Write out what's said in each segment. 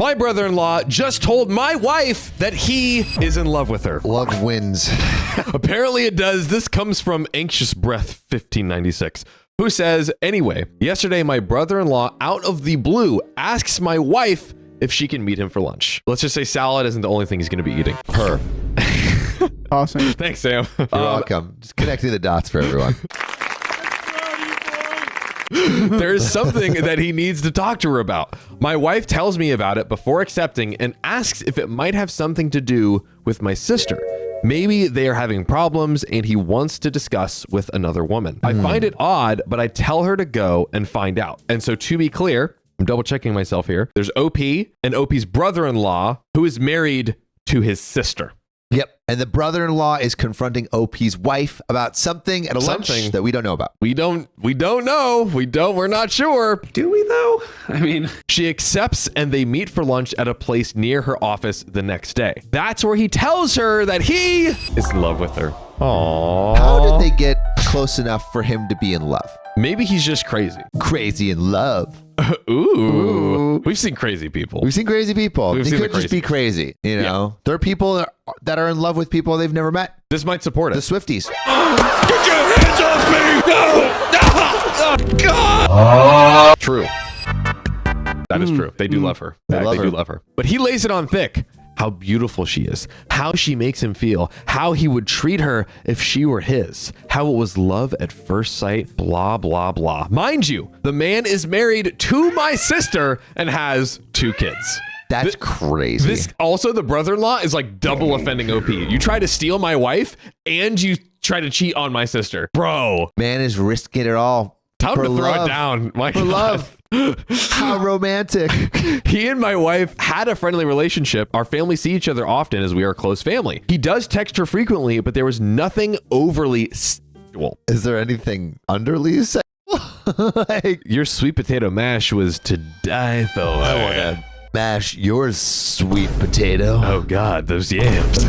My brother-in-law just told my wife that he is in love with her. Love wins. Apparently it does. This comes from Anxious Breath 1596, who says, anyway, yesterday my brother-in-law out of the blue asks my wife if she can meet him for lunch. Let's just say salad isn't the only thing he's going to be eating. Her. Awesome. Thanks, Sam. You're welcome. Just connecting the dots for everyone. There's something that he needs to talk to her about. My wife tells me about it before accepting and asks if it might have something to do with my sister. Maybe they are having problems and he wants to discuss with another woman. I find it odd, but I tell her to go and find out. And so to be clear, I'm double checking myself here. There's OP and OP's brother-in-law who is married to his sister. Yep. And the brother-in-law is confronting OP's wife about something at a lunch that we don't know about. We're not sure. Do we though? I mean, she accepts and they meet for lunch at a place near her office the next day. That's where he tells her that he is in love with her. Aww. How did they get close enough for him to be in love? Maybe he's just crazy. Crazy in love. Ooh. We've seen crazy people. We've seen crazy people. They could just be crazy. You know, yeah. There are people that are in love with people they've never met. This might support it. The Swifties. Get your hands off me! No! Oh, God! True. That is true. They do love her. They do love her. But he lays it on thick. How beautiful she is, how she makes him feel, how he would treat her if she were his, how it was love at first sight, blah, blah, blah. Mind you, the man is married to my sister and has 2 kids. That's crazy. Also, the brother-in-law is like double offending OP. You try to steal my wife and you try to cheat on my sister. Bro. Man is risking it all. Time to throw it down. My God. Love. How romantic. He and my wife had a friendly relationship. Our families see each other often as we are a close family. He does text her frequently, but there was nothing overly sexual. Is there anything underly sexual? Like, your sweet potato mash was to die for. I want to mash your sweet potato. Oh God, those yams.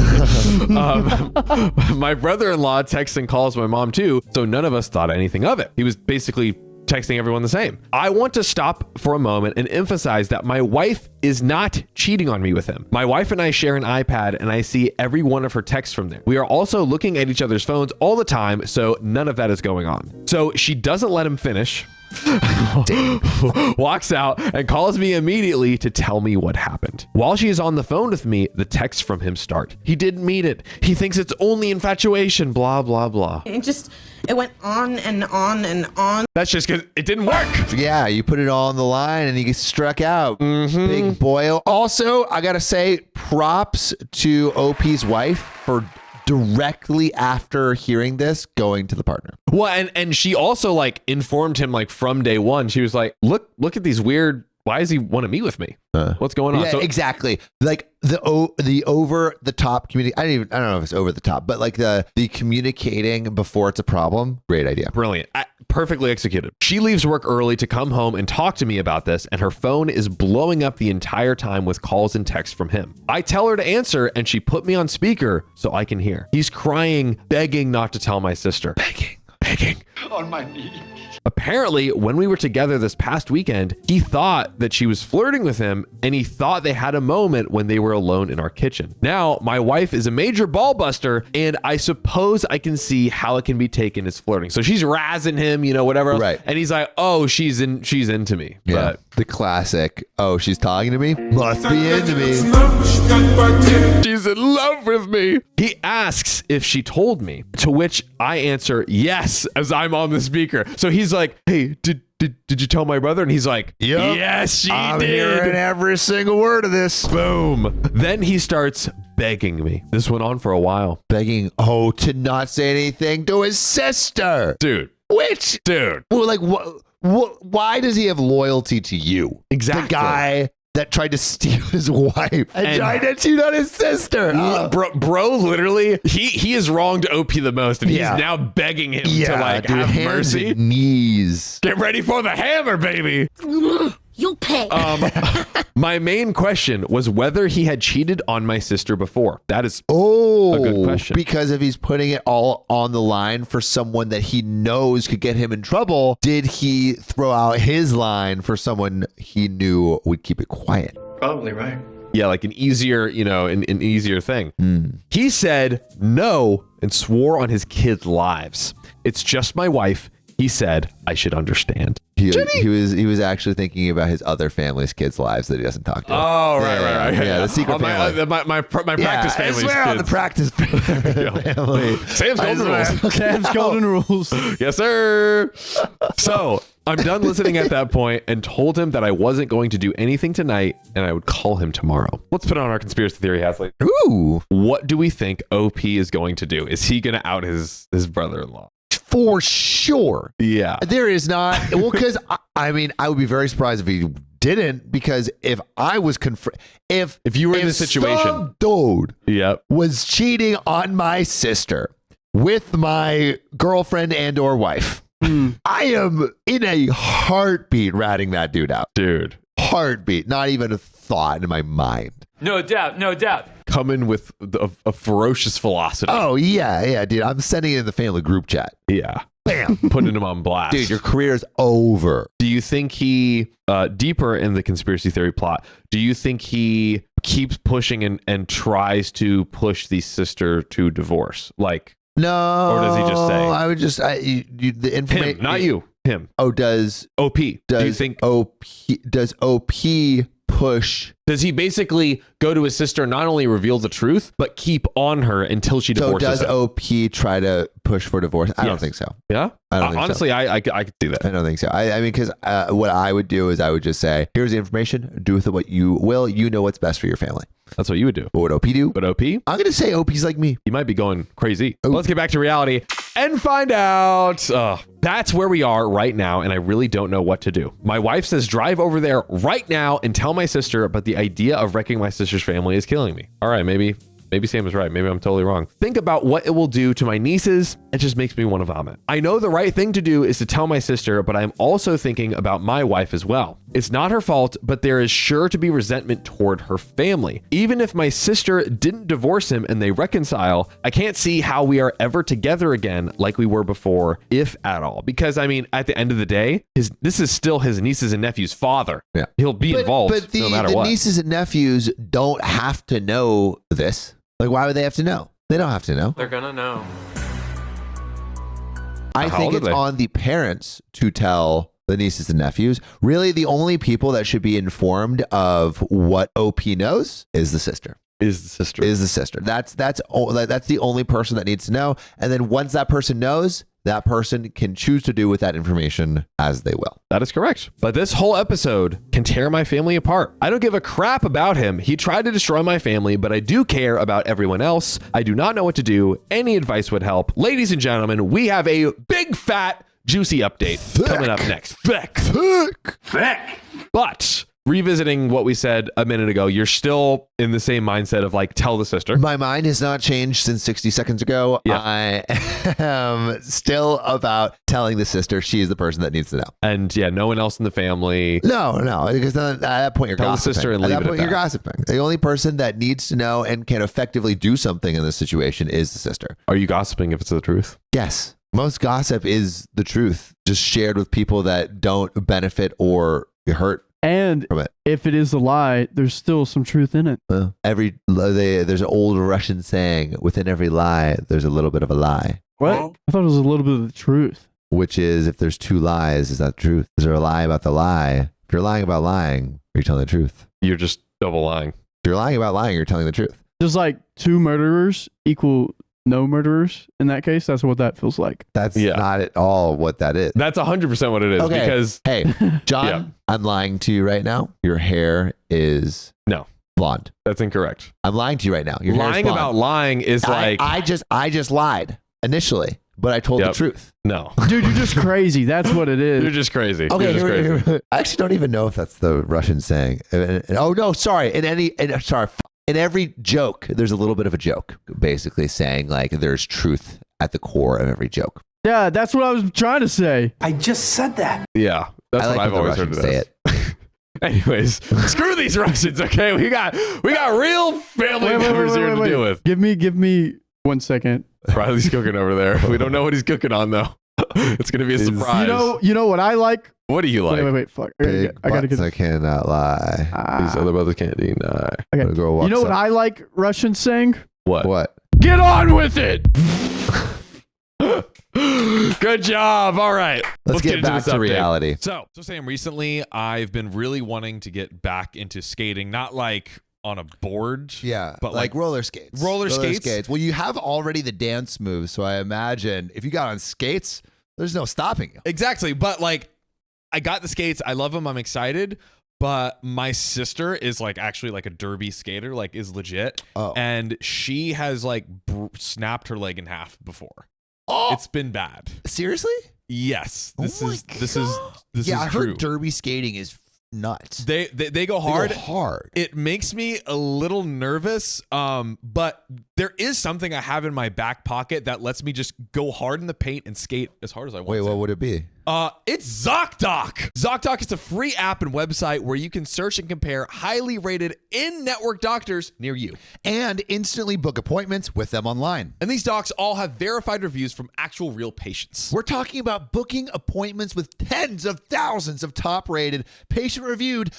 My brother-in-law texts and calls my mom too, so none of us thought anything of it. He was basically texting everyone the same. I want to stop for a moment and emphasize that my wife is not cheating on me with him. My wife and I share an iPad and I see every one of her texts from there. We are also looking at each other's phones all the time, so none of that is going on. So she doesn't let him finish. Walks out and calls me immediately to tell me what happened. While she is on the phone with me, the texts from him start. He didn't mean it. He thinks it's only infatuation, blah, blah, blah. It went on and on and on. That's just because it didn't work. Yeah, you put it all on the line and you get struck out. Big boy. Also, I got to say, props to OP's wife for directly after hearing this going to the partner. Well, and she also like informed him like from day one. She was like, look at these weird, why does he want to meet with me? What's going on? Yeah, exactly. Like the over the top community. I don't know if it's over the top, but like the communicating before it's a problem. Great idea. Brilliant. Perfectly executed. She leaves work early to come home and talk to me about this, and her phone is blowing up the entire time with calls and texts from him. I tell her to answer, and she put me on speaker so I can hear. He's crying, begging not to tell my sister. Begging. On my knees. Apparently, when we were together this past weekend, he thought that she was flirting with him, and he thought they had a moment when they were alone in our kitchen. Now, my wife is a major ball buster, and I suppose I can see how it can be taken as flirting. So she's razzing him, you know, whatever else. Right. And he's like, oh, she's into me. Yeah. But the classic, oh, she's talking to me? Must be into me. She's in love with me. He asks if she told me, to which I answer yes as I'm on the speaker. So he's like, hey, did you tell my brother? And he's like, yep. Yes, she did. I'm hearing every single word of this. Boom. Then he starts begging me. This went on for a while. Begging, to not say anything to his sister. Dude. Dude. Well, like, why does he have loyalty to you? Exactly. The guy that tried to steal his wife and tried to cheat on his sister. Bro, literally, he is wronged OP the most, and he's now begging him to like have mercy. Knees. Get ready for the hammer, baby. You'll pay. My main question was whether he had cheated on my sister before. That is a good question. Because if he's putting it all on the line for someone that he knows could get him in trouble, did he throw out his line for someone he knew would keep it quiet? probably right. Yeah, like an easier, an easier thing. He said no and swore on his kids' lives. It's just my wife. He said I should understand. He was actually thinking about his other family's kids' lives that he doesn't talk to. Oh, right. Yeah, the secret family. My practice family's I swear on the kids. practice family. Sam's golden rules. Sam's golden rules. Yes, sir. So I'm done listening at that point and told him that I wasn't going to do anything tonight and I would call him tomorrow. Let's put on our conspiracy theory hat. Ooh. What do we think OP is going to do? Is he going to out his brother-in-law? For sure. Yeah. There is not. Well, because I mean, I would be very surprised if he didn't, because if I was if you were in this situation, some dude yep, was cheating on my sister with my girlfriend and or wife, I am in a heartbeat ratting that dude out. Dude. Heartbeat. Not even a thought in my mind. No doubt, no doubt. Coming with a ferocious velocity. Oh, yeah, dude. I'm sending it in the family group chat. Yeah. Bam. Putting him on blast. Dude, your career's over. Do you think he, deeper in the conspiracy theory plot, do you think he keeps pushing and tries to push the sister to divorce? Like, no. Or does he just say? I would just, the information. Him, not you. Him. Oh, does OP. Do you think does OP push? Does he basically go to his sister and not only reveal the truth, but keep on her until she divorces So does him? OP try to push for divorce? I don't Yes. think so. Yeah? I don't think honestly, so. I could see that. I don't think so. I mean, because what I would do is I would just say, here's the information. Do with it what you will. You know what's best for your family. That's what you would do. What would OP do? But OP, I'm going to say OP's like me. he might be going crazy. Let's get back to reality and find out. That's where we are right now, and I really don't know what to do. My wife says drive over there right now and tell my sister, but the idea of wrecking my sister's family is killing me. All right, maybe Sam is right. Maybe I'm totally wrong. Think about what it will do to my nieces. It just makes me want to vomit. I know the right thing to do is to tell my sister, but I'm also thinking about my wife as well. It's not her fault, but there is sure to be resentment toward her family. Even if my sister didn't divorce him and they reconcile, I can't see how we are ever together again like we were before, if at all. Because I mean, at the end of the day, this is still his nieces and nephew's father. Yeah. He'll be involved but no matter the what. nieces and nephews don't have to know this. Like, why would they have to know? They don't have to know. They're gonna know. I How think old are it's they? on the parents to tell the nieces and nephews. Really, the only people that should be informed of what OP knows is the sister. Is the sister. Is the sister. That's the only person that needs to know. And then once that person knows, that person can choose to do with that information as they will. That is correct. But this whole episode can tear my family apart. I don't give a crap about him. He tried to destroy my family, but I do care about everyone else. I do not know what to do. Any advice would help. Ladies and gentlemen, we have a big, fat, juicy update coming up next. But revisiting what we said a minute ago, you're still in the same mindset of like, tell the sister. My mind has not changed since 60 seconds ago. Yeah. I am still about telling the sister. She is the person that needs to know. And yeah, no one else in the family. No, because then at that point you're Tell the gossiping. sister and at leave that it at point you're that. gossiping. The only person that needs to know and can effectively do something in this situation is the sister. Are you gossiping if it's the truth? Yes. Most gossip is the truth, just shared with people that don't benefit or hurt And from it. if it is a lie, there's still some truth in it. There's an old Russian saying, within every lie, there's a little bit of a lie, What? I thought it was a little bit of the truth. which is if there's two lies, is that the truth? Is there a lie about the lie? If you're lying about lying, are you telling the truth? You're just double lying. If you're lying about lying, you're telling the truth. Does like two murderers equal no murderers in that case? That's what that feels like. That's Yeah. not at all what that is. That's 100% what it is. Okay. Because Hey, John, Yeah. I'm lying to you right now. Your hair is no, blonde. that's incorrect. I'm lying to you right now. Your hair is Lying blonde. about lying is like, I just lied initially, but I told the Yep. truth. no, Dude, you're just crazy. That's what it you're is. just crazy. Okay, You're just crazy. I actually don't even know if that's the Russian saying. Oh no, sorry. In every joke, there's a little bit of a joke, basically saying like there's truth at the core of every joke. Yeah, that's what I was trying to say. I just said that. Yeah, that's I like what I've when the always heard Russians it say as. Anyways, screw these Russians, okay? We got real family members here to deal with. Give me 1 second. Riley's cooking over there. We don't know what he's cooking on though. It's gonna be a surprise. You know what I like What do you like? Wait. Fuck. Big I gotta butts, get. I cannot lie. These other brothers can't deny. Okay. The girl You walks know what up. I like Russians saying? What? Get on with it. Good job. All right. Let's get into back this to update. reality. So Sam, recently I've been really wanting to get back into skating, not like on a board. Yeah, but like roller skates. Roller skates? Well, you have already the dance moves, so I imagine if you got on skates, there's no stopping you. Exactly. But like, I got the skates. I love them. I'm excited. But my sister is like actually like a derby skater, like is legit. Oh. And she has like snapped her leg in half before. Oh, It's been bad. seriously? Yes. This Oh my is Yeah, I true. heard derby skating is nuts. They go hard. They go hard. It makes me a little nervous, but there is something I have in my back pocket that lets me just go hard in the paint and skate as hard as I want. Wait, to. what would it be? It's ZocDoc. ZocDoc is a free app and website where you can search and compare highly rated in-network doctors near you. And instantly book appointments with them online. And these docs all have verified reviews from actual real patients. We're talking about booking appointments with tens of thousands of top-rated, patient-reviewed,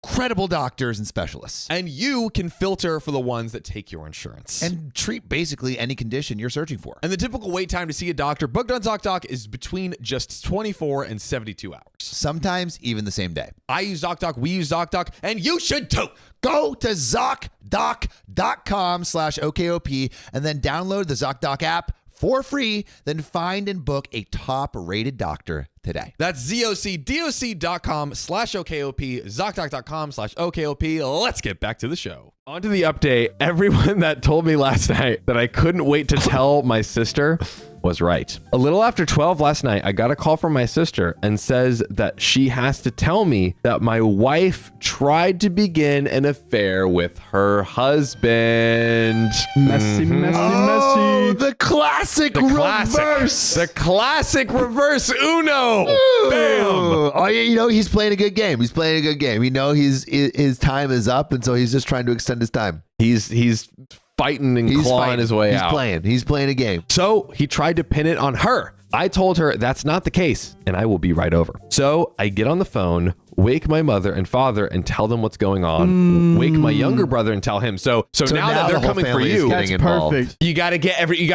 credible doctors and specialists. And you can filter for the ones that take your insurance. And treat basically any condition you're searching for. And the typical wait time to see a doctor booked on ZocDoc is between just 24 and 72 hours. Sometimes even the same day. I use ZocDoc, we use ZocDoc, and you should too. Go to ZocDoc.com/OKOP and then download the ZocDoc app for free. Then find and book a top-rated doctor today. That's ZocDoc.com/OKOP, ZocDoc.com/OKOP. Let's get back to the show. On to the update. Everyone that told me last night that I couldn't wait to tell my sister was right. A little after 12 last night, I got a call from my sister and says that she has to tell me that my wife tried to begin an affair with her husband. Messy. The classic reverse. The classic reverse Uno. Bam. Oh, yeah, you know, he's playing a good game. He's playing a good game. You know, his time is up, and so he's just trying to extend his time. He's fighting and clawing his way out. He's playing a game. So he tried to pin it on her. I told her that's not the case, and I will be right over. So I get on the phone, wake my mother and father and tell them what's going on. Wake my younger brother and tell him. So now that they're the whole coming for family is you, getting That's involved. perfect. you got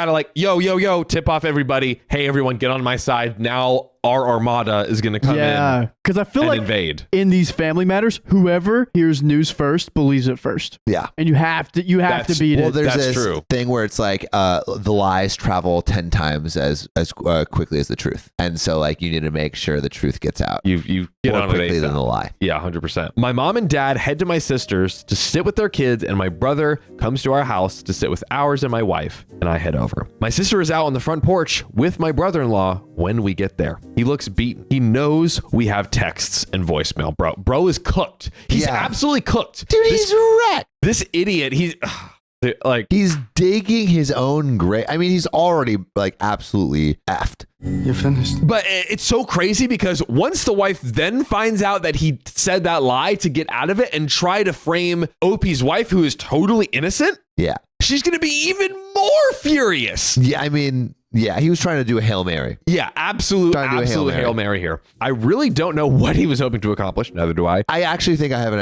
to like, yo, tip off everybody. Hey, everyone, get on my side. Now our armada is going to come Yeah, in because I feel and like invade. in these family matters, whoever hears news first believes it first, Yeah. and you have to beat Well, it. there's That's this true. thing where it's like the lies travel 10 times as quickly as the truth, and so like you need to make sure the truth gets out You get more on it quickly ASAP. than the lie. Yeah, 100%. My mom and dad head to my sister's to sit with their kids, and my brother comes to our house to sit with ours and my wife, and I head over. My sister is out on the front porch with my brother-in-law when we get there. He looks beaten. He knows we have texts and voicemail, bro. Bro is cooked. He's Yeah. absolutely cooked. Dude, he's wrecked. This idiot, he's like, He's digging his own grave. I mean, he's already like absolutely effed. You finished? but it's so crazy because once the wife then finds out that he said that lie to get out of it and try to frame Opie's wife, who is totally innocent, Yeah. she's going to be even more furious. Yeah. I mean, yeah, he was trying to do a Hail Mary. Yeah, absolute Trying to do a Hail Mary. Hail Mary here. I really don't know what he was hoping to accomplish. Neither do I. I actually think I have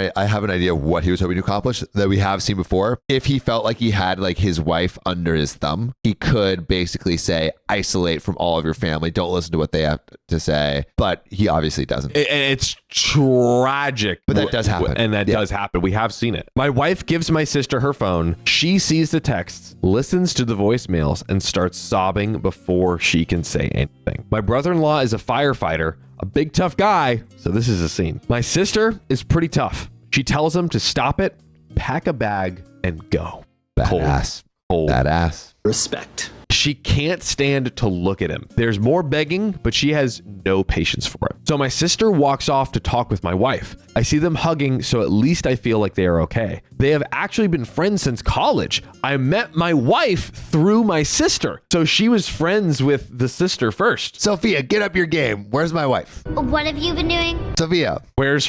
an idea of what he was hoping to accomplish that we have seen before. If he felt like he had like his wife under his thumb, he could basically say, isolate from all of your family. Don't listen to what they have to say. But he obviously doesn't. And it's tragic. But that does happen. And that Yeah. does happen. We have seen it. My wife gives my sister her phone. She sees the texts, listens to the voicemails, and starts sobbing before she can say anything. My brother-in-law is a firefighter, a big tough guy, so this is a scene. My sister is pretty tough. She tells him to stop it, pack a bag, and go. Badass. Cold. Badass. Respect. She can't stand to look at him. There's more begging, but she has no patience for it. So my sister walks off to talk with my wife. I see them hugging, so at least I feel like they are okay. They have actually been friends since college. I met my wife through my sister, so she was friends with the sister first. Sophia, get up your game. Where's my wife? What have you been doing? Sophia, Where's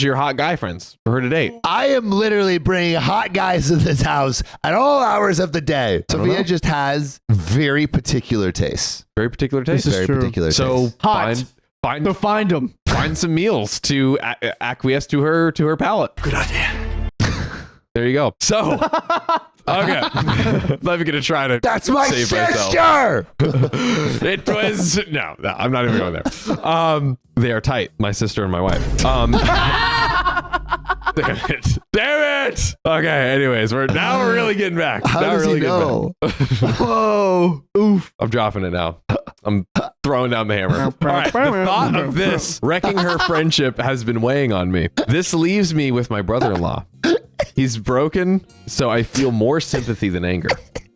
your hot guy friends for her to date? I am literally bringing hot guys to this house at all hours of the day. Sophia just has very particular tastes. Very particular taste. This is Very true. particular So tastes. Hot. find So find them. find some meals to acquiesce to her palate. Good idea. There you go. So, okay. I'm gonna try to. That's my save sister. It was no, I'm not even going there. They are tight, my sister and my wife. Damn it. Okay. Anyways, we're really getting back. How does he know? Whoa. Oof. I'm dropping it now. I'm throwing down the hammer. All right. The thought of this wrecking her friendship has been weighing on me. This leaves me with my brother-in-law. He's broken, so I feel more sympathy than anger.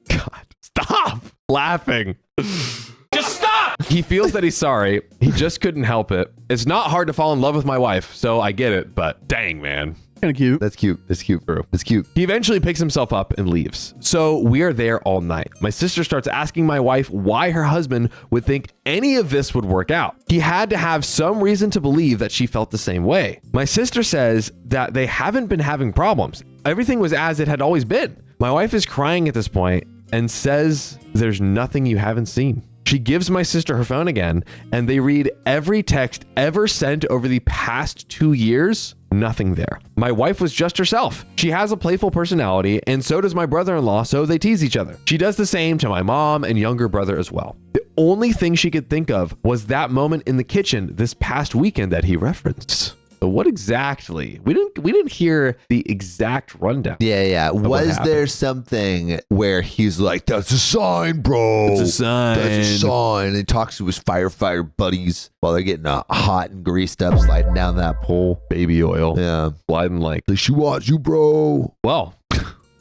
God, stop laughing. Just stop! He feels that he's sorry. He just couldn't help it. It's not hard to fall in love with my wife, so I get it, but dang, man. Kind of cute. That's cute. That's cute, bro. That's cute. He eventually picks himself up and leaves. So we are there all night. My sister starts asking my wife why her husband would think any of this would work out. He had to have some reason to believe that she felt the same way. My sister says that they haven't been having problems. Everything was as it had always been. My wife is crying at this point and says, "There's nothing you haven't seen." She gives my sister her phone again, and they read every text ever sent over the past 2 years. Nothing there. My wife was just herself. She has a playful personality, and so does my brother-in-law, so they tease each other. She does the same to my mom and younger brother as well. The only thing she could think of was that moment in the kitchen this past weekend that he referenced. So what exactly? We didn't hear the exact rundown. Yeah. Was there something where he's like, "That's a sign, bro. It's a sign. That's a sign." And he talks to his firefighter buddies while they're getting hot and greased up, sliding down that pole. Baby oil. Yeah. Sliding like. She wants you, bro. Well,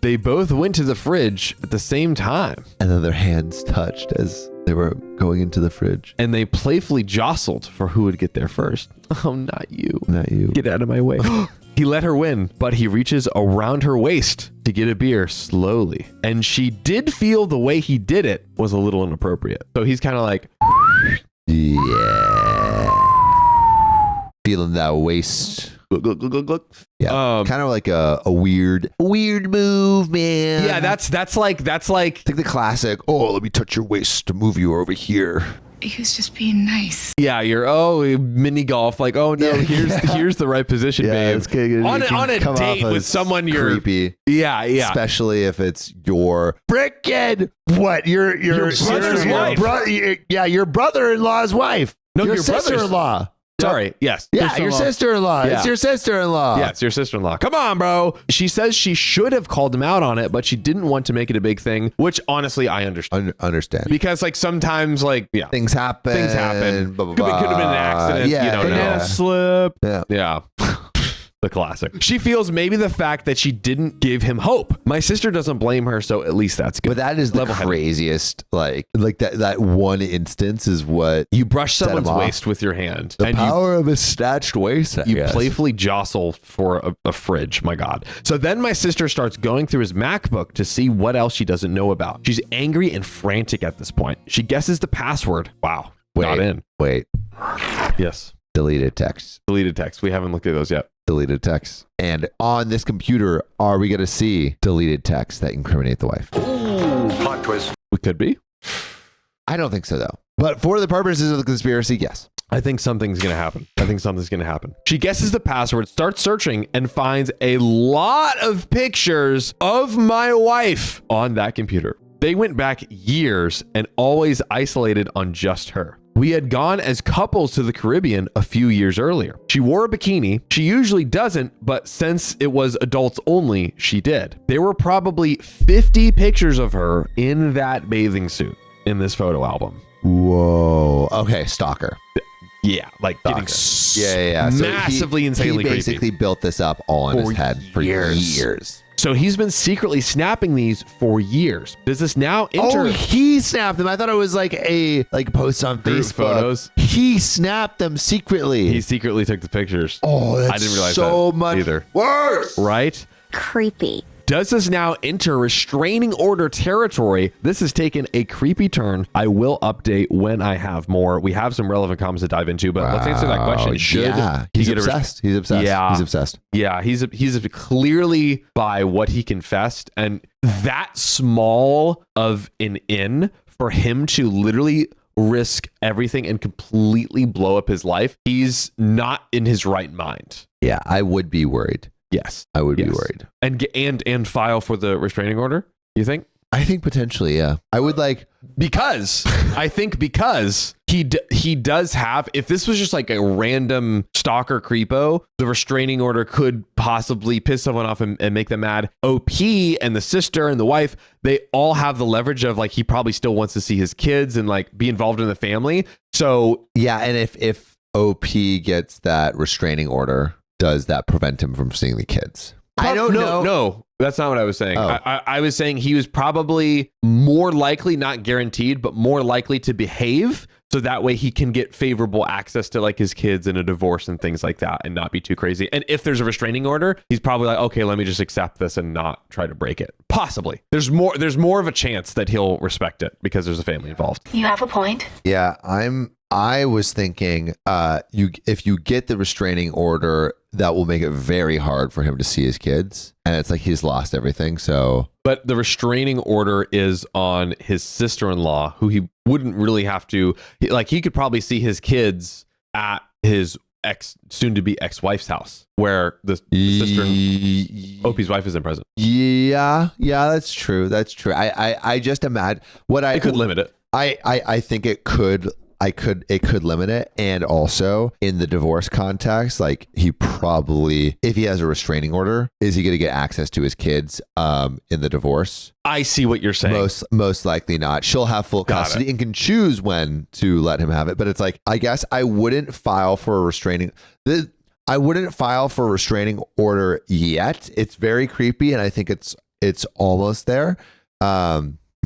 they both went to the fridge at the same time. And then their hands touched as they were going into the fridge. And they playfully jostled for who would get there first. Oh, not you. Not you. Get out of my way. He let her win, but he reaches around her waist to get a beer slowly. And she did feel the way he did it was a little inappropriate. So he's kind of like, yeah. Feeling that waist. Yeah, kind of like a weird move, man. Yeah, that's like Think the classic. "Oh, let me touch your waist to move you over here." He was just being nice. Yeah, you're mini golf. Like, oh no, here's the right position, babe. It's good. On a date with someone you're creepy. Yeah. Especially if it's your frickin' what your brother's wife. Your brother-in-law's wife. No, your your brother's- sister-in-law. Sorry. Yes. Yeah, your sister-in-law. Yeah. It's your sister-in-law. Yeah, it's your sister-in-law. Come on, bro. She says she should have called him out on it, but she didn't want to make it a big thing, which honestly I understand. Understand. Because like sometimes things happen. Blah, blah, blah. Could have been an accident. Yeah, you don't know. Banana slip. Yeah. The classic. She feels maybe the fact that she didn't give him hope. My sister doesn't blame her, so at least that's good. But that is the craziest. Like that one instance is what You brush set him someone's off. waist with your hand. The and power of a snatched waist. you playfully jostle for a fridge. My God. So then my sister starts going through his MacBook to see what else she doesn't know about. She's angry and frantic at this point. She guesses the password. Wow. Not in. Wait. Yes. Deleted text. Deleted text. We haven't looked at those yet. Deleted text. And on this computer, are we going to see deleted text that incriminate the wife? Plot twist. We could be. I don't think so, though. But for the purposes of the conspiracy, yes. I think something's going to happen. She guesses the password, starts searching, and finds a lot of pictures of my wife on that computer. They went back years and always isolated on just her. We had gone as couples to the Caribbean a few years earlier. She wore a bikini. She usually doesn't, but since it was adults only, she did. There were probably 50 pictures of her in that bathing suit in this photo album. Whoa. Okay, stalker. Yeah, like getting Yeah. So massively insanely he creepy. basically built this up all in his head for years. So he's been secretly snapping these for years. Does this now enter? Oh, he snapped them. I thought it was like a post on Group Facebook. photos? He snapped them secretly. He secretly took the pictures. Oh, that's I didn't realize so that much either. worse. Right? Creepy. Does this now enter restraining order territory? This has taken a creepy turn. I will update when I have more. We have some relevant comments to dive into, but let's answer that question. Should he's he get obsessed. He's obsessed. Yeah. He's obsessed. Yeah, he's clearly by what he confessed, and that small of an in for him to literally risk everything and completely blow up his life, he's not in his right mind. Yeah, I would be worried. Yes. I would be worried. And file for the restraining order, you think? I think potentially, yeah. I would because he does have, if this was just like a random stalker creepo, the restraining order could possibly piss someone off and make them mad. OP and the sister and the wife, they all have the leverage of like, he probably still wants to see his kids and like be involved in the family. So yeah, and if OP gets that restraining order, does that prevent him from seeing the kids? I don't know. No, that's not what I was saying. Oh. I was saying he was probably more likely, not guaranteed, but more likely to behave. So that way he can get favorable access to like his kids in a divorce and things like that and not be too crazy. And if there's a restraining order, he's probably like, okay, let me just accept this and not try to break it. Possibly. There's more of a chance that he'll respect it because there's a family involved. You have a point. Yeah, I was thinking if you get the restraining order, that will make it very hard for him to see his kids. And it's like he's lost everything. So, but the restraining order is on his sister-in-law, who he wouldn't really have to, like, he could probably see his kids at his soon-to-be ex-wife's house, where the sister, OP's wife, isn't present. Yeah, that's true. I just imagine It could limit it. I think it could. It could limit it. And also in the divorce context, like he probably, if he has a restraining order, is he going to get access to his kids in the divorce? I see what you're saying. Most likely not. She'll have full custody and can choose when to let him have it. But it's like, I guess I wouldn't file for a restraining order yet. It's very creepy. And I think it's almost there.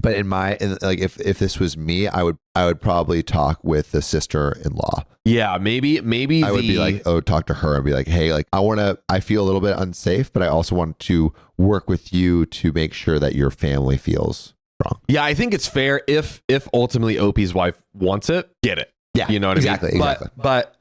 But if this was me, I would probably talk with the sister-in-law. Yeah, maybe I would be like, talk to her and be like, hey, like I feel a little bit unsafe, but I also want to work with you to make sure that your family feels strong. Yeah, I think it's fair if ultimately OP's wife wants it, get it. Yeah, you know what I mean? Exactly. But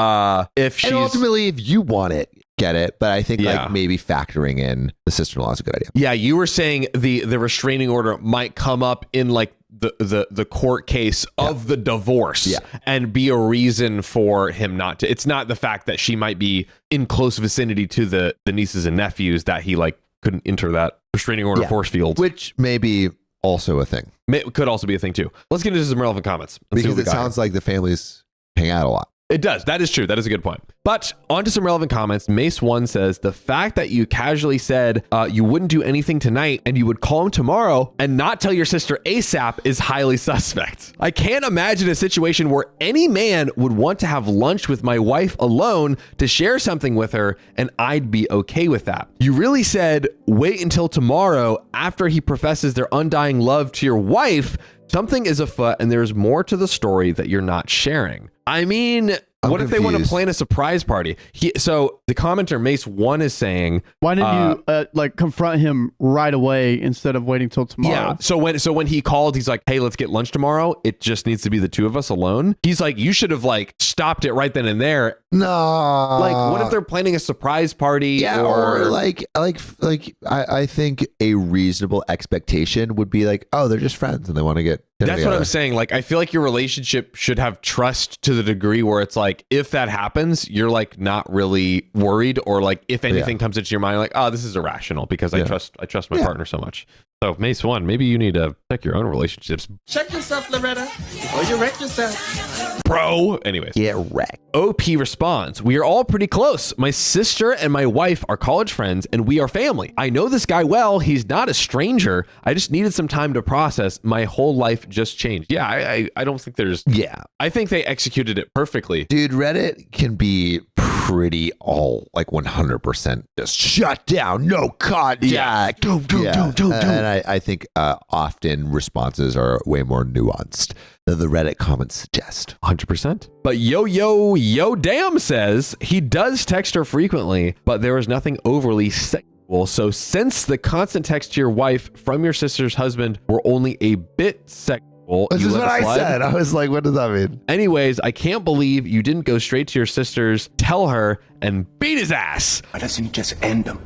if she's, and ultimately, if you want it, get it. But I think like maybe factoring in the sister-in-law is a good idea. Yeah, you were saying the restraining order might come up in like the court case of the divorce and be a reason for him not to. It's not the fact that she might be in close vicinity to the nieces and nephews that he like couldn't enter that restraining order force field, which may be also a thing. Could also be a thing too. Let's get into some relevant comments. Because it sounds like the families hang out a lot. It does. That is true. That is a good point. But on to some relevant comments. Mace1 says, the fact that you casually said you wouldn't do anything tonight and you would call him tomorrow and not tell your sister ASAP is highly suspect. I can't imagine a situation where any man would want to have lunch with my wife alone to share something with her, and I'd be okay with that. You really said wait until tomorrow after he professes their undying love to your wife. Something is afoot and there's more to the story that you're not sharing. I mean, what if they want to plan a surprise party? So the commenter Mace1 is saying, why didn't you confront him right away instead of waiting till tomorrow? Yeah. So when he called, he's like, hey, let's get lunch tomorrow. It just needs to be the two of us alone. He's like, you should have like stopped it right then and there. No. Like, what if they're planning a surprise party? Yeah, or I think a reasonable expectation would be like, oh, they're just friends and they want to get That's together. what I'm saying. Like, I feel like your relationship should have trust to the degree where it's like, if that happens, you're like not really worried, or like if anything comes into your mind, like, oh, this is irrational because I trust my partner so much. So Mace1, maybe you need to check your own relationships. Check yourself, Loretta, or you wreck yourself. Bro. Anyways. Get wrecked. OP responds, we are all pretty close. My sister and my wife are college friends and we are family. I know this guy well. He's not a stranger. I just needed some time to process. My whole life just changed. Yeah, I don't think there's... Yeah. I think they executed it perfectly. Dude, Reddit can be pretty all like 100% just shut down. No contact. Don't. And I think often responses are way more nuanced than the Reddit comments suggest. 100%. But Yo Damn says he does text her frequently, but there is nothing overly sexual. So since the constant text to your wife from your sister's husband were only a bit sexual, this is what I said. I was like, what does that mean? Anyways, I can't believe you didn't go straight to your sister's, tell her, and beat his ass. Why doesn't he just end him?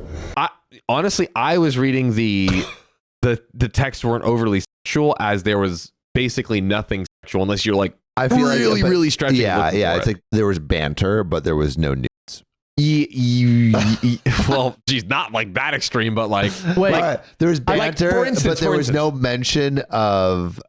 Honestly, I was reading the texts weren't overly sexual, as there was basically nothing sexual unless you're like I feel really, like, really stretching. Yeah, looking yeah. for It's it. like there was banter, but there was no news. Well, geez, not like that extreme, but like, Wait, There was like, banter, for instance, but there was no mention of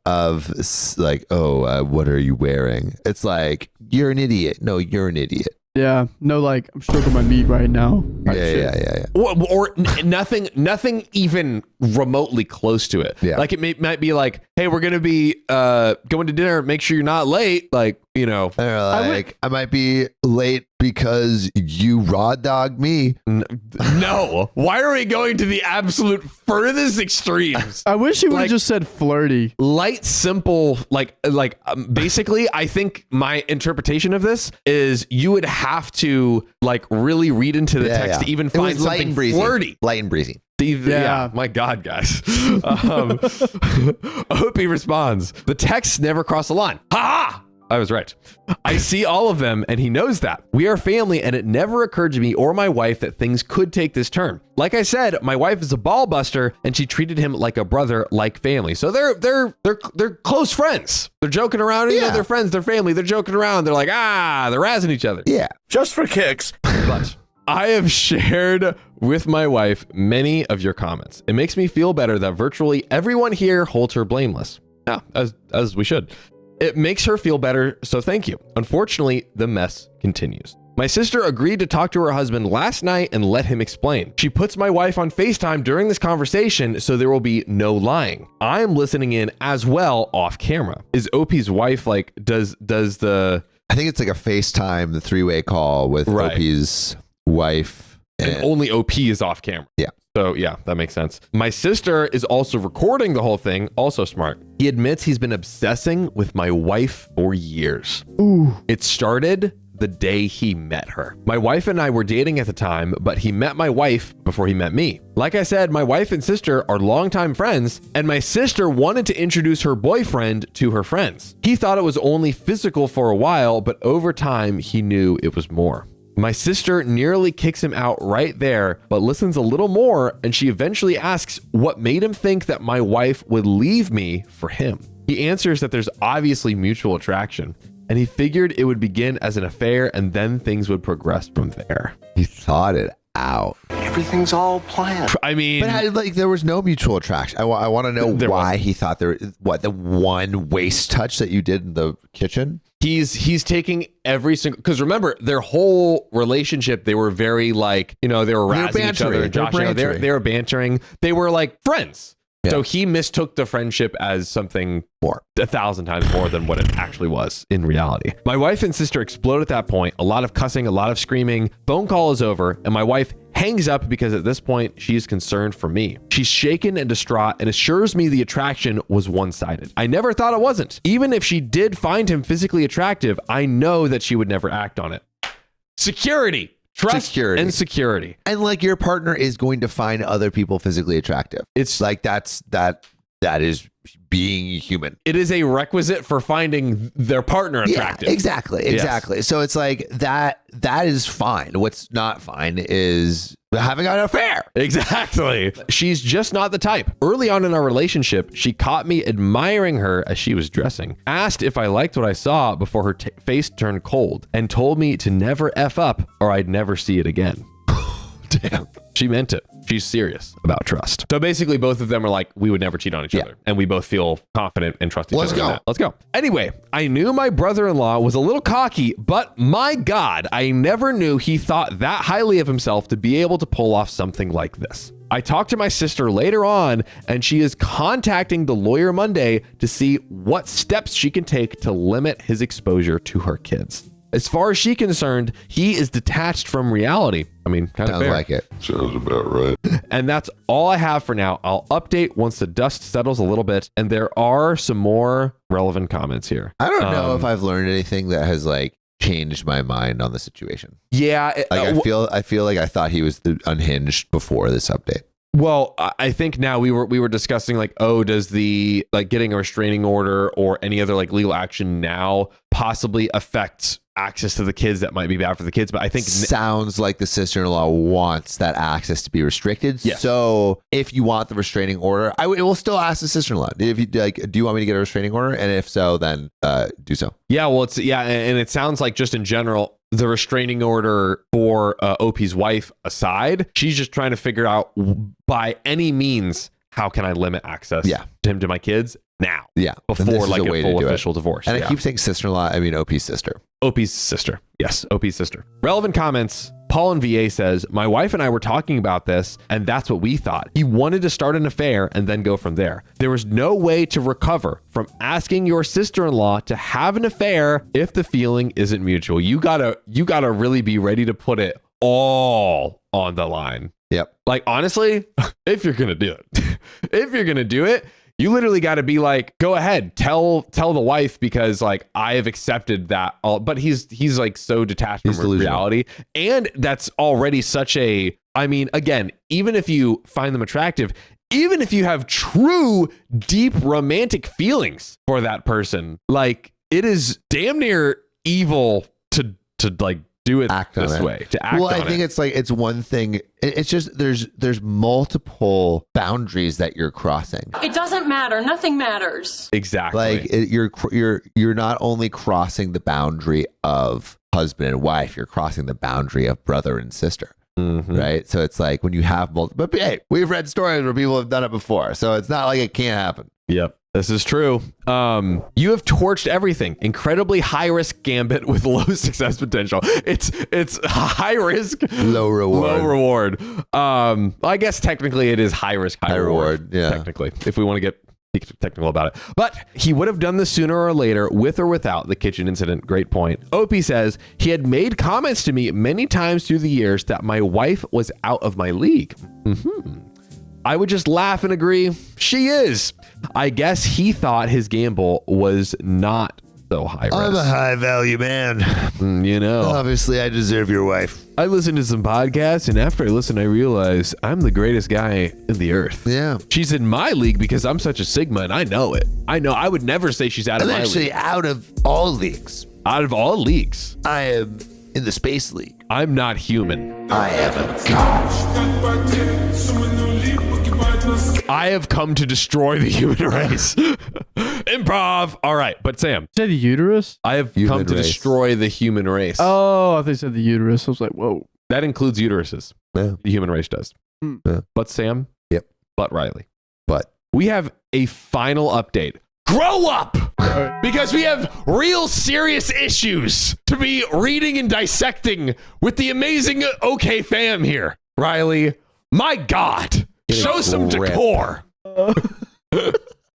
like, oh, what are you wearing? It's like, you're an idiot. No, you're an idiot. yeah, no, like I'm stroking my meat right now. Yeah. or nothing even remotely close to it. Yeah. Like it might be like, hey, we're gonna be going to dinner. Make sure you're not late. Like, you know, They're like, I might be late because you raw dogged me. no. Why are we going to the absolute furthest extremes? I wish he would have Like- just said flirty. Light, simple, basically, I think my interpretation of this is you would have to like really read into the text to even It was find light something and breezy. flirty. Light and breezy. Yeah, my God, guys. OP responds, the texts never cross the line. Ha! I was right. I see all of them, and he knows that. We are family, and it never occurred to me or my wife that things could take this turn. Like I said, my wife is a ball buster, and she treated him like a brother, like family. So they're close friends. They're joking around. You know, they're friends. They're family. They're joking around. They're like, they're razzing each other. Yeah. Just for kicks. But I have shared with my wife many of your comments. It makes me feel better that virtually everyone here holds her blameless. Yeah, as we should. It makes her feel better, so thank you. Unfortunately, the mess continues. My sister agreed to talk to her husband last night and let him explain. She puts my wife on FaceTime during this conversation, so there will be no lying. I am listening in as well off camera. Is OP's wife like, does the... I think it's like a FaceTime, the three-way call with OP's wife. And only OP is off camera. Yeah. So yeah, that makes sense. My sister is also recording the whole thing, also smart. He admits he's been obsessing with my wife for years. Ooh. It started the day he met her. My wife and I were dating at the time, but he met my wife before he met me. Like I said, my wife and sister are longtime friends, and my sister wanted to introduce her boyfriend to her friends. He thought it was only physical for a while, but over time, he knew it was more. My sister nearly kicks him out right there, but listens a little more, and she eventually asks what made him think that my wife would leave me for him. He answers that there's obviously mutual attraction, and he figured it would begin as an affair and then things would progress from there. He thought it out. Everything's all planned. I mean, But there was no mutual attraction. I want to know There why wasn't. he thought the one waist touch that you did in the kitchen? he's taking every single, because remember their whole relationship, they were very like, you know, they were razzing each other, bantering. joshing, they were bantering, they were like friends. Yeah. So he mistook the friendship as something more, 1,000 times more than what it actually was in reality. My wife and sister explode at that point. A lot of cussing, a lot of screaming. Phone call is over, and my wife hangs up because at this point, she is concerned for me. She's shaken and distraught and assures me the attraction was one-sided. I never thought it wasn't. Even if she did find him physically attractive, I know that she would never act on it. Security. Trust and security. And like your partner is going to find other people physically attractive. It's like that is being human. It is a requisite for finding their partner attractive. Yeah, exactly. Yes. So it's like that is fine. What's not fine is having an affair. Exactly. She's just not the type. Early on in our relationship, she caught me admiring her as she was dressing, asked if I liked what I saw before her face turned cold, and told me to never F up or I'd never see it again. Damn. She meant it. She's serious about trust. So basically, both of them are like, we would never cheat on each other. And we both feel confident and trust each other. Let's go. Let's go. Anyway, I knew my brother-in-law was a little cocky, but my God, I never knew he thought that highly of himself to be able to pull off something like this. I talked to my sister later on, and she is contacting the lawyer Monday to see what steps she can take to limit his exposure to her kids. As far as she's concerned, he is detached from reality. I mean, kind of Sounds fair. like it. Sounds about right. And that's all I have for now. I'll update once the dust settles a little bit. And there are some more relevant comments here. I don't know if I've learned anything that has like changed my mind on the situation. Yeah. Like I feel like I thought he was unhinged before this update. Well, I think now we were discussing like, oh, does the like getting a restraining order or any other like legal action now possibly affect access to the kids that might be bad for the kids. But I think sounds like the sister-in-law wants that access to be restricted. Yes. So if you want the restraining order, it will still ask the sister-in-law if you like. Do you want me to get a restraining order? And if so, then do so. Yeah, well, and it sounds like just in general, the restraining order for OP's wife aside, she's just trying to figure out by any means how can I limit access to him to my kids now. Yeah, before like a full official divorce. And I keep saying sister-in-law. I mean OP's sister. OP's sister. Yes, OP's sister. Relevant comments. Paul in VA says, my wife and I were talking about this, and that's what we thought. He wanted to start an affair and then go from there. There was no way to recover from asking your sister-in-law to have an affair if the feeling isn't mutual. You gotta really be ready to put it all on the line. Yep. Like, honestly, if you're gonna do it, you literally got to be like, go ahead, tell the wife, because like I have accepted that. But he's like so detached from reality, and that's already such a. I mean, again, even if you find them attractive, even if you have true deep romantic feelings for that person, like it is damn near evil to like do it this way, to act on it. Well, I think it's like, it's one thing. It's just there's multiple boundaries that you're crossing. It doesn't matter. Nothing matters. Exactly. Like you're not only crossing the boundary of husband and wife, you're crossing the boundary of brother and sister. Mm-hmm. Right. So it's like when you have multiple, but hey, we've read stories where people have done it before. So it's not like it can't happen. Yep. This is true. You have torched everything. Incredibly high risk gambit with low success potential. It's high risk, low reward. I guess technically it is high risk, high reward. Yeah. Technically, if we want to get technical about it. But he would have done this sooner or later, with or without the kitchen incident. Great point. OP says he had made comments to me many times through the years that my wife was out of my league. I would just laugh and agree, she is. I guess he thought his gamble was not so high risk. I'm a high value man. You know. Obviously, I deserve your wife. I listened to some podcasts, and after I listened, I realized I'm the greatest guy in the earth. Yeah. She's in my league because I'm such a Sigma, and I know it. I know. I would never say she's out of my league. I'm actually out of all leagues. Out of all leagues. I am in the space league. I'm not human. I am a god. I have come to destroy the human race. Improv. All right, but Sam. You said the uterus? I have come to destroy the human race. Oh, I thought you said the uterus. I was like, whoa. That includes uteruses. Yeah. The human race does. Yeah. But Sam. Yep. But Riley. But we have a final update. Grow up! Because we have real serious issues to be reading and dissecting with the amazing OK fam here. Riley, my God. Show some decor.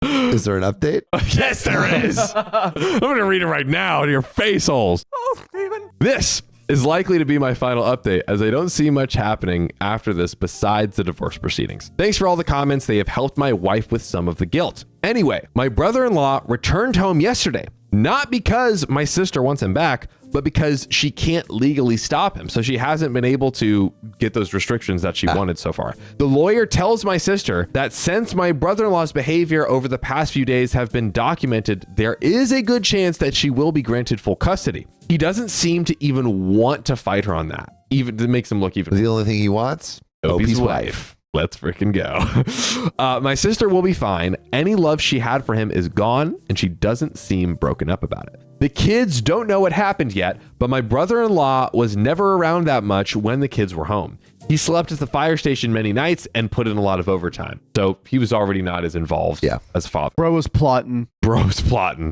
Is there an update? Yes, there is. I'm going to read it right now to your face holes. Oh, Steven. This is likely to be my final update, as I don't see much happening after this besides the divorce proceedings. Thanks for all the comments. They have helped my wife with some of the guilt. Anyway, my brother-in-law returned home yesterday, not because my sister wants him back, but because she can't legally stop him. So she hasn't been able to get those restrictions that she wanted so far. The lawyer tells my sister that since my brother-in-law's behavior over the past few days have been documented, there is a good chance that she will be granted full custody. He doesn't seem to even want to fight her on that. Even it makes him look even. The only thing he wants? Opie's wife. Let's freaking go. My sister will be fine. Any love she had for him is gone, and she doesn't seem broken up about it. The kids don't know what happened yet, but my brother-in-law was never around that much when the kids were home. He slept at the fire station many nights and put in a lot of overtime. So he was already not as involved as a father. Bro was plotting.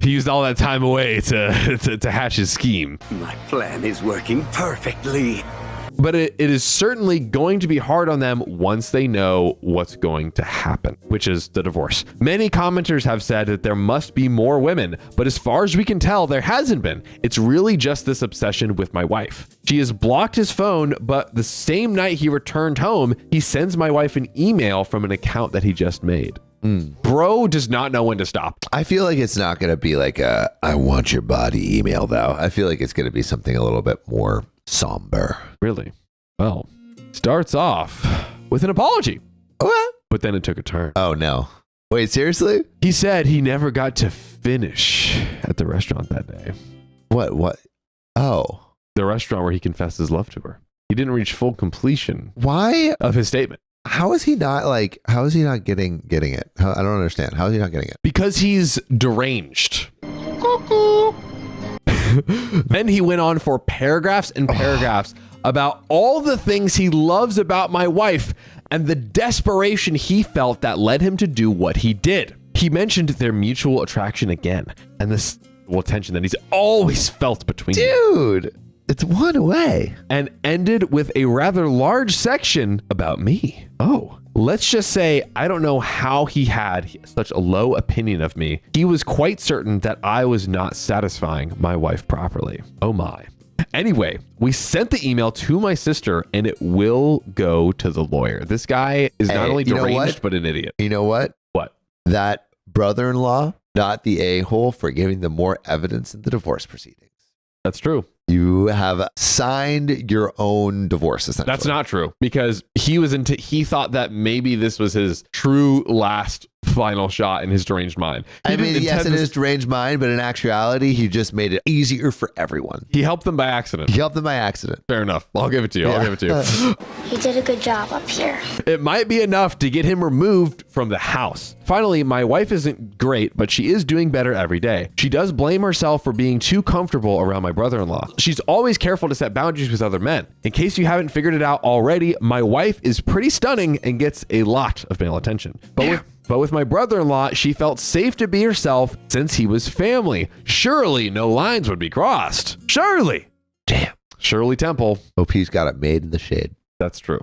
He used all that time away to hatch his scheme. My plan is working perfectly. But it is certainly going to be hard on them once they know what's going to happen, which is the divorce. Many commenters have said that there must be more women, but as far as we can tell, there hasn't been. It's really just this obsession with my wife. She has blocked his phone, but the same night he returned home, he sends my wife an email from an account that he just made. Bro does not know when to stop. I feel like it's not going to be like a I want your body email, though. I feel like it's going to be something a little bit more somber. Really? Well, starts off with an apology. What? But then it took a turn. Oh, no. Wait, seriously? He said he never got to finish at the restaurant that day. What? Oh. The restaurant where he confessed his love to her. He didn't reach full completion Why? of his statement. How is he not getting it? I don't understand. How is he not getting it? Because he's deranged. Then he went on for paragraphs and paragraphs about all the things he loves about my wife and the desperation he felt that led him to do what he did. He mentioned their mutual attraction again and this tension that he's always felt between them. Dude, it's one way. And ended with a rather large section about me. Oh, let's just say I don't know how he had such a low opinion of me. He was quite certain that I was not satisfying my wife properly. Oh my. Anyway, we sent the email to my sister and it will go to the lawyer. This guy is not only deranged, but an idiot. You know what? What? That brother-in-law, not the a-hole for giving them more evidence in the divorce proceedings. That's true. You have signed your own divorce, essentially. That's not true because he thought that maybe this was his true last final shot in his deranged mind. I mean, yes, in his deranged mind, but in actuality, he just made it easier for everyone. He helped them by accident. Fair enough. I'll give it to you. He did a good job up here. It might be enough to get him removed from the house. Finally, my wife isn't great, but she is doing better every day. She does blame herself for being too comfortable around my brother-in-law. She's always careful to set boundaries with other men. In case you haven't figured it out already, my wife is pretty stunning and gets a lot of male attention. But with my brother-in-law, she felt safe to be herself since he was family. Surely no lines would be crossed. Surely. Damn. Shirley Temple. OP's got it made in the shade. That's true.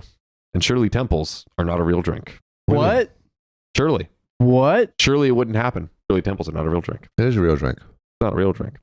And Shirley Temples are not a real drink. What? Surely. What? Surely it wouldn't happen. Shirley Temples are not a real drink. It is a real drink. It's not a real drink.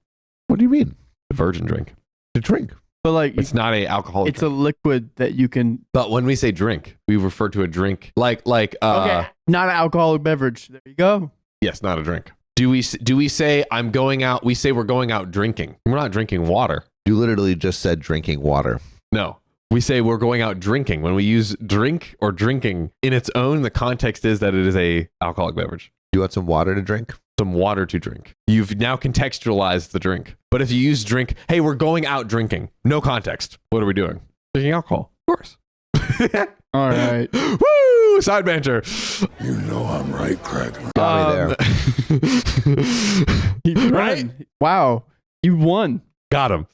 What do you mean? A virgin drink. A drink. But like, It's not a alcoholic it's drink. a liquid that you can. But when we say drink, we refer to a drink like Okay, not an alcoholic beverage. There you go. yes, not a drink. Do we say I'm going out? We say we're going out drinking. We're not drinking water. You literally just said drinking water. No. We say we're going out drinking. When we use drink or drinking in its own, the context is that it is a alcoholic beverage. You want some water to drink? Some water to drink. You've now contextualized the drink. But if you use drink, hey, we're going out drinking. No context. What are we doing? Drinking alcohol. Of course. All right. Woo! Side banter. You know I'm right, Craig. Got me there. He won. Right? Wow. You won. Got him.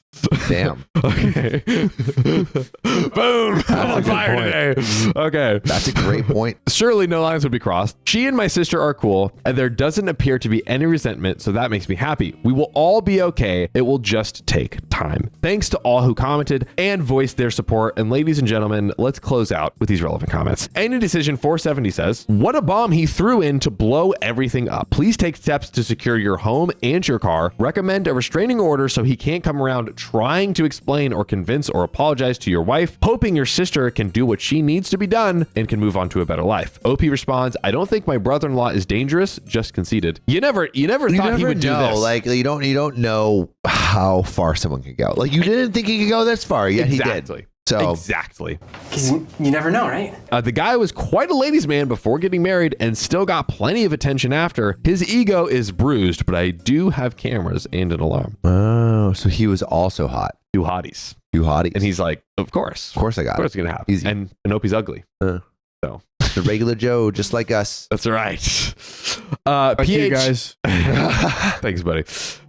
Damn. Okay. Boom. I'm on fire today. Okay. That's a great point. Surely no lines would be crossed. She and my sister are cool, and there doesn't appear to be any resentment, so that makes me happy. We will all be okay. It will just take time. Thanks to all who commented and voiced their support. And ladies and gentlemen, let's close out with these relevant comments. Any Decision 470 says, what a bomb he threw in to blow everything up. Please take steps to secure your home and your car. Recommend a restraining order so he can't come around trying to explain or convince or apologize to your wife, hoping your sister can do what she needs to be done and can move on to a better life. OP responds, I don't think my brother-in-law is dangerous, just conceited. You never thought he would do this. Like you don't know how far someone can go. Like you didn't think he could go this far, yet he did. So exactly. You never know, right? The guy was quite a ladies' man before getting married and still got plenty of attention after. His ego is bruised, but I do have cameras and an alarm. Oh, so he was also hot. Two hotties. And he's like, of course. Of course I got Of course it's going to happen. Easy. And Opie's ugly. So the regular Joe, just like us. that's right. Fuck you guys. Thanks, buddy.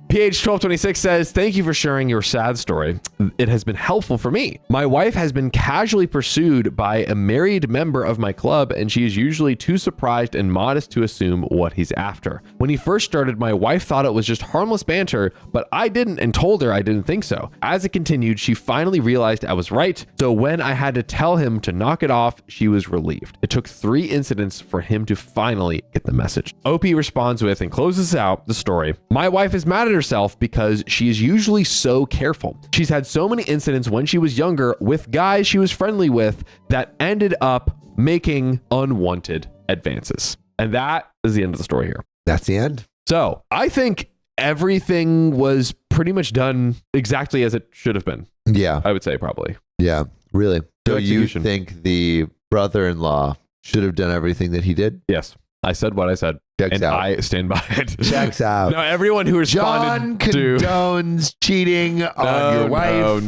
PH1226 says, thank you for sharing your sad story. It has been helpful for me. My wife has been casually pursued by a married member of my club, and she is usually too surprised and modest to assume what he's after. When he first started, my wife thought it was just harmless banter, but I didn't and told her I didn't think so. As it continued, she finally realized I was right. So when I had to tell him to knock it off, she was relieved. It took 3 incidents for him to finally get the message. OP responds with and closes out the story. My wife is mad at herself because she is usually so careful. She's had so many incidents when she was younger with guys she was friendly with that ended up making unwanted advances. And that is the end of the story here. That's the end. So I think everything was pretty much done exactly as it should have been. Yeah. I would say probably. Yeah. Really. So you execution. think the brother-in-law should have done everything that he did? Yes. I said what I said. Checks and out. I stand by it. Checks out. Now, everyone who John responded to condones cheating on your wife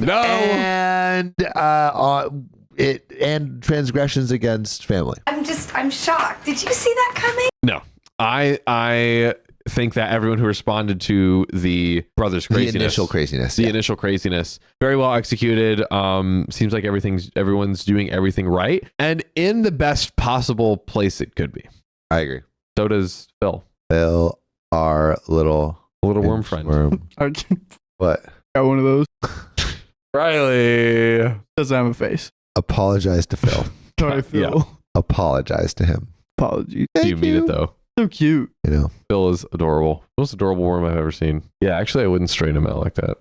and transgressions against family. I'm shocked. Did you see that coming? no, I think that everyone who responded to the brother's craziness, The initial craziness. very well executed. Seems like everyone's doing everything right and in the best possible place it could be. I agree. So does Phil. Phil, our little worm friend. I What? got one of those. Riley. Doesn't have a face. Apologize to Phil. Sorry, Phil. Yeah. Apologize to him. Apologies. Do you mean it though? So cute. You know. Phil is adorable. Most adorable worm I've ever seen. Yeah, actually, I wouldn't straighten him out like that.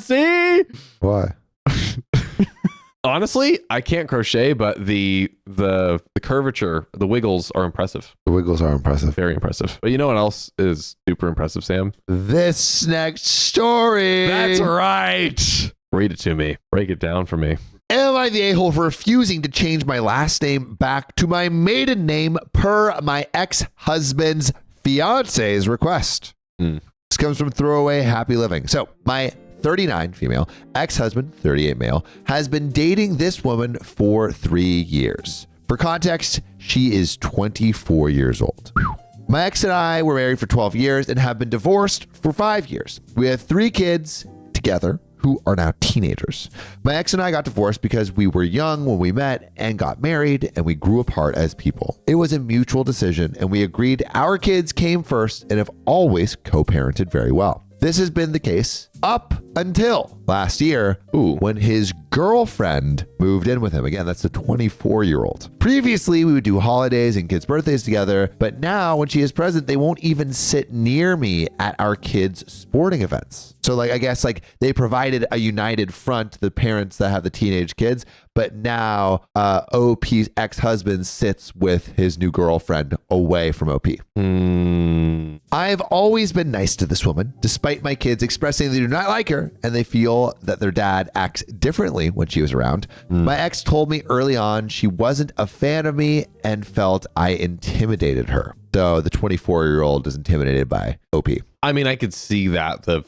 See? Why? Honestly, I can't crochet, but the curvature, the wiggles are impressive. The wiggles are impressive. Very impressive. But you know what else is super impressive, Sam? This next story. That's right. Read it to me. Break it down for me. Am I the a-hole for refusing to change my last name back to my maiden name per my ex-husband's fiance's request? This comes from Throwaway Happy Living. So my 39 female ex-husband, 38 male, has been dating this woman for 3 years. For context, she is 24 years old. My ex and I were married for 12 years and have been divorced for 5 years. We have 3 kids together who are now teenagers. My ex and I got divorced because we were young when we met and got married, and we grew apart as people. It was a mutual decision, and we agreed our kids came first and have always co-parented very well. This has been the case up until last year when his girlfriend moved in with him. Again, that's the 24-year-old. Previously, we would do holidays and kids' birthdays together, but now when she is present, they won't even sit near me at our kids' sporting events. So I guess they provided a united front to the parents that have the teenage kids, but now OP's ex-husband sits with his new girlfriend away from OP. I've always been nice to this woman, despite my kids expressing they do not like her and they feel that their dad acts differently when she was around. My ex told me early on she wasn't a fan of me and felt I intimidated her. So the 24-year-old is intimidated by OP. I mean, I could see that. The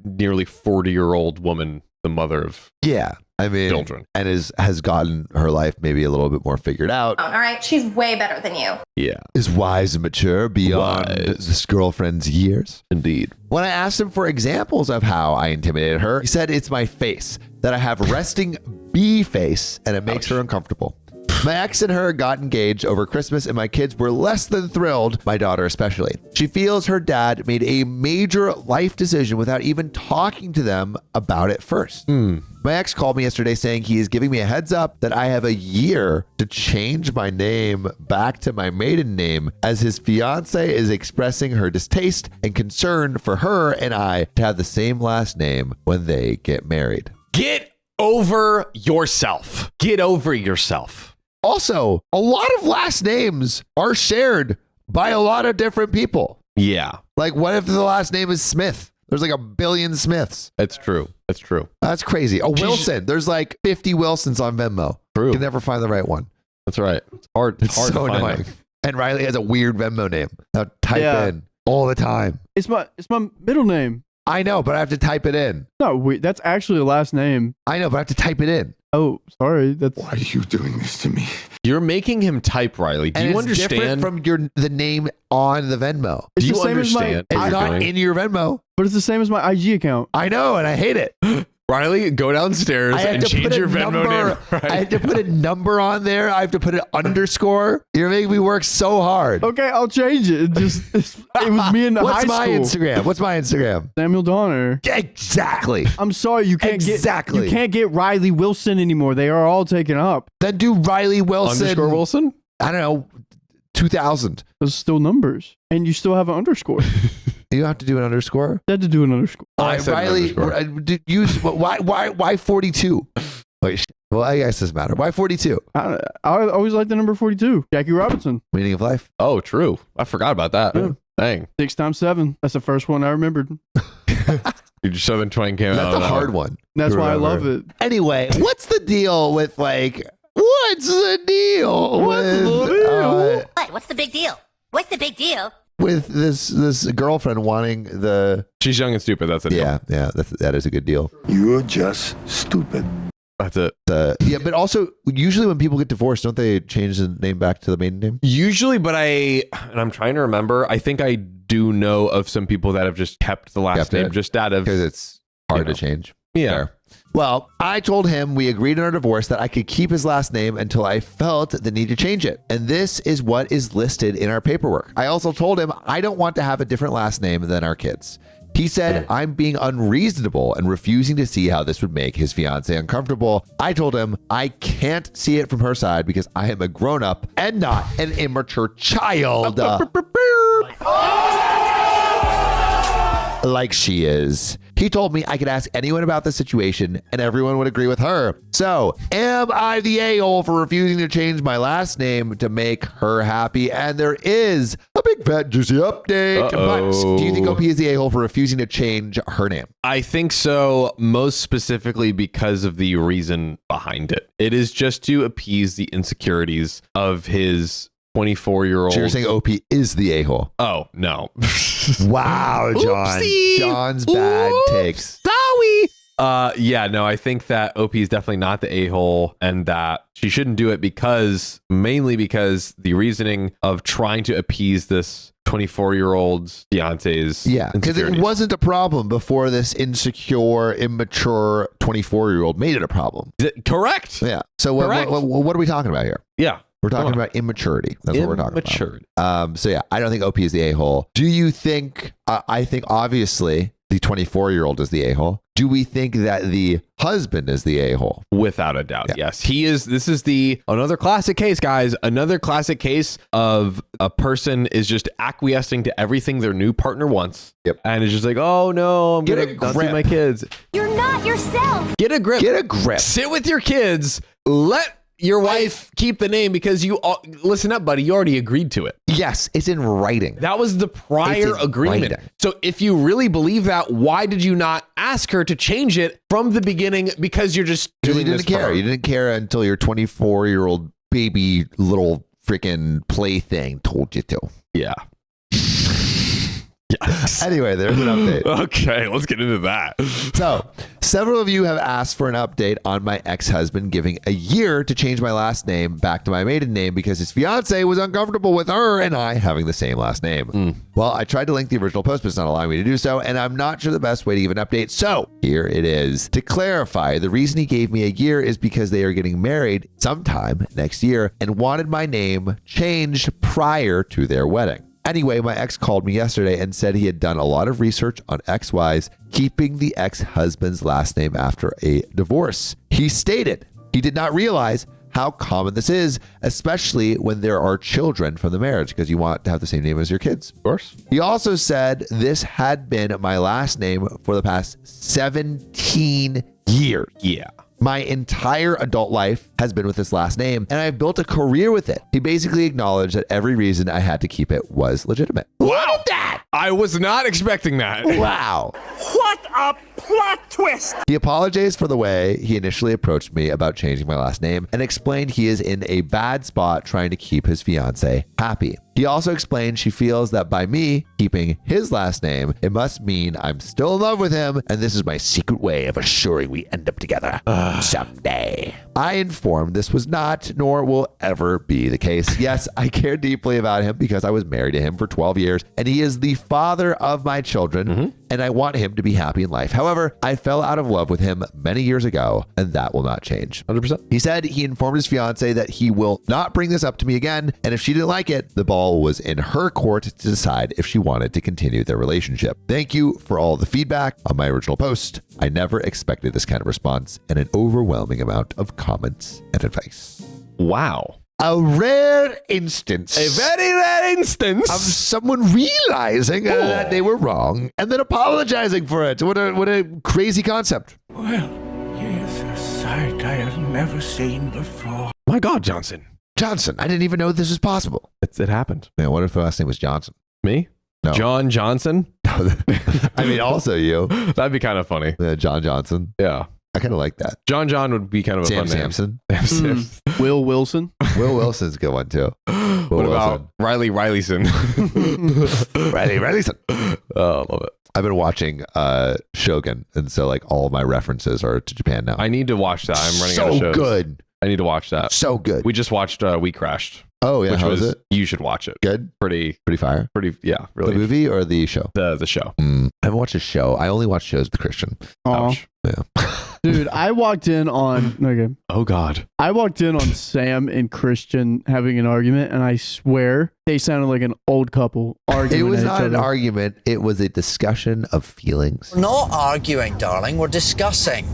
nearly 40-year-old woman, the mother of children, and has gotten her life maybe a little bit more figured out. All right, she's way better than you. Yeah. Is wise and mature beyond this girlfriend's years. Indeed. When I asked him for examples of how I intimidated her, he said it's my face, that I have resting B face, and it makes her uncomfortable. My ex and her got engaged over Christmas, and my kids were less than thrilled, my daughter especially. She feels her dad made a major life decision without even talking to them about it first. My ex called me yesterday saying he is giving me a heads up that I have a year to change my name back to my maiden name, as his fiance is expressing her distaste and concern for her and I to have the same last name when they get married. Get over yourself. Get over yourself. Also, a lot of last names are shared by a lot of different people. Yeah. What if the last name is Smith? There's a billion Smiths. That's true. That's true. That's crazy. Wilson. There's 50 Wilsons on Venmo. True. You can never find the right one. That's right. It's hard. It's hard so to find annoying. them. And Riley has a weird Venmo name. Now type in all the time. It's my middle name. I know, but I have to type it in. No, that's actually a last name. I know, but I have to type it in. Oh, sorry. Why are you doing this to me? You're making him type, Riley. Do and you it's understand? Different from the name on the Venmo. It's Do the you same understand? It's what you're not doing? in your Venmo. But it's the same as my IG account. I know, and I hate it. Riley, go downstairs and change your Venmo name. Right I have to put a number on there. I have to put an underscore. You're making me work so hard. Okay, I'll change it. It was me in high What's school. my Instagram? What's my Instagram? Samuel Donner. Exactly. I'm sorry, you can't Exactly. you can't get Riley Wilson anymore. They are all taken up. Then do Riley Wilson. Underscore Wilson? I don't know, 2000. Those are still numbers, and you still have an underscore. You don't have to do an underscore. You had to do an underscore. I said Riley, use why 42? Wait, well, I guess it doesn't matter. Why 42? I always like the number 42. Jackie Robinson. Meaning of life. Oh, true. I forgot about that. Yeah. Dang. 6 times 7. That's the first one I remembered. Your Southern twang came out. That's on a that hard one. one. That's why I love it. Anyway, what's the deal with what's the deal? What's the deal? What? What's the big deal? big deal. With this girlfriend wanting the... She's young and stupid. That's it. Yeah, that is a good deal. You're just stupid. That's it. Yeah, but also, usually when people get divorced, don't they change the name back to the maiden name? Usually, but I'm trying to remember. I think I do know of some people that have just kept the last name just out of... Because it's hard to change. Yeah. Fair. Well, I told him we agreed in our divorce that I could keep his last name until I felt the need to change it. And this is what is listed in our paperwork. I also told him I don't want to have a different last name than our kids. He said I'm being unreasonable and refusing to see how this would make his fiance uncomfortable. I told him I can't see it from her side because I am a grown-up and not an immature child. Like she is. He told me I could ask anyone about the situation and everyone would agree with her. So, am I the a-hole for refusing to change my last name to make her happy? And there is a big fat juicy update. But do you think OP is the a-hole for refusing to change her name? I think so, most specifically because of the reason behind it. It is just to appease the insecurities of his 24-year-old. So you're saying OP is the a-hole? Oh, no. Wow, John. Oopsie. John's bad takes. Sorry. Yeah, no, I think that OP is definitely not the a-hole and that she shouldn't do it mainly because the reasoning of trying to appease this 24-year-old's fiance's because it wasn't a problem before this insecure, immature 24-year-old made it a problem. Correct. Yeah. So what are we talking about here? Yeah. We're talking about immaturity. That's what we're talking about. So yeah, I don't think OP is the a-hole. Do you think, I think obviously the 24-year-old is the a-hole. Do we think that the husband is the a-hole? Without a doubt, yes. He is. This is another classic case, guys. Another classic case of a person is just acquiescing to everything their new partner wants. Yep. And it's just like, oh no, I'm going to not see my kids. You're not yourself. Get a grip. Get a grip. Sit with your kids. Let your wife keep the name because listen up, buddy. You already agreed to it. Yes, it's in writing. That was the prior agreement. Writing. So if you really believe that, why did you not ask her to change it from the beginning? Because you're just doing this. You didn't care until your 24-year-old baby little freaking plaything told you to. Yeah. Yes. Anyway, there's an update. Okay, let's get into that. So, several of you have asked for an update on my ex-husband giving a year to change my last name back to my maiden name because his fiance was uncomfortable with her and I having the same last name. Well, I tried to link the original post, but it's not allowing me to do so, and I'm not sure the best way to give an update. So, here it is. To clarify, the reason he gave me a year is because they are getting married sometime next year and wanted my name changed prior to their wedding. Anyway, my ex called me yesterday and said he had done a lot of research on ex-wives keeping the ex-husband's last name after a divorce. He stated he did not realize how common this is, especially when there are children from the marriage, because you want to have the same name as your kids. Of course. He also said this had been my last name for the past 17 years. Yeah. My entire adult life has been with this last name, and I've built a career with it. He basically acknowledged that every reason I had to keep it was legitimate. Wow. Look at that! I was not expecting that. Wow. What a plot twist! He apologized for the way he initially approached me about changing my last name and explained he is in a bad spot trying to keep his fiance happy. He also explained she feels that by me keeping his last name, it must mean I'm still in love with him, and this is my secret way of assuring we end up together someday. I informed this was not, nor will ever be the case. Yes, I care deeply about him because I was married to him for 12 years, and he is the father of my children, and I want him to be happy in life. However, I fell out of love with him many years ago, and that will not change. 100%. He said he informed his fiance that he will not bring this up to me again, and if she didn't like it, the ball was in her court to decide if she wanted to continue their relationship. Thank you for all the feedback on my original post. I never expected this kind of response and an overwhelming amount of comments and advice. Wow. A rare instance. A very rare instance of someone realizing that they were wrong and then apologizing for it. What a crazy concept. Well, here's a sight I have never seen before. My God, Johnson, I didn't even know this was possible. it happened. Man, what if the last name was Johnson? Me? No. John Johnson? I mean, also you. That'd be kind of funny. John Johnson. Yeah. I kind of like that. John would be kind of a Sam fun name. Sampson. Will Wilson. Will Wilson's a good one too. What about Riley Rileyson? Riley Rileyson? Oh, I love it. I've been watching Shogun, and so like all of my references are to Japan now. I need to watch that. I'm running out of shows. So good. I need to watch that. So good. We just watched We Crashed. Oh yeah, which how was was it? You should watch it. Good. Pretty fire. Yeah, really. The movie or the show? The show. I haven't watched a show. I only watch shows with Christian. Aw. Ouch. Yeah. Dude, I walked in on Oh God. I walked in on Sam and Christian having an argument, and I swear they sounded like an old couple arguing. It was at each not an other. argument. It was a discussion of feelings. We're not arguing, darling. We're discussing.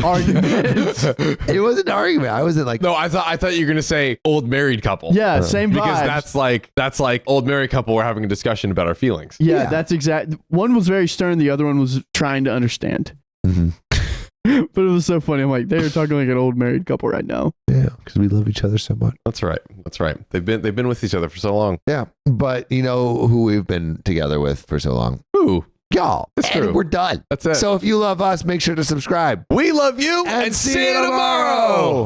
Arguments. It was an argument. I wasn't like, No, I thought you were gonna say old married couple. Yeah, same Because vibes. that's like old married couple. We're having a discussion about our feelings. Yeah, Yeah. that's exact. One was very stern. The other one was trying to understand. Mhm. But it was so funny. I'm like, they are talking like an old married couple right now. yeah, because we love each other so much. That's right. That's right. They've been with each other for so long. Yeah, but you know who we've been together with for so long? Ooh, Y'all. That's And true. we're done. That's it. So if you love us, make sure to subscribe. We love you And see you tomorrow.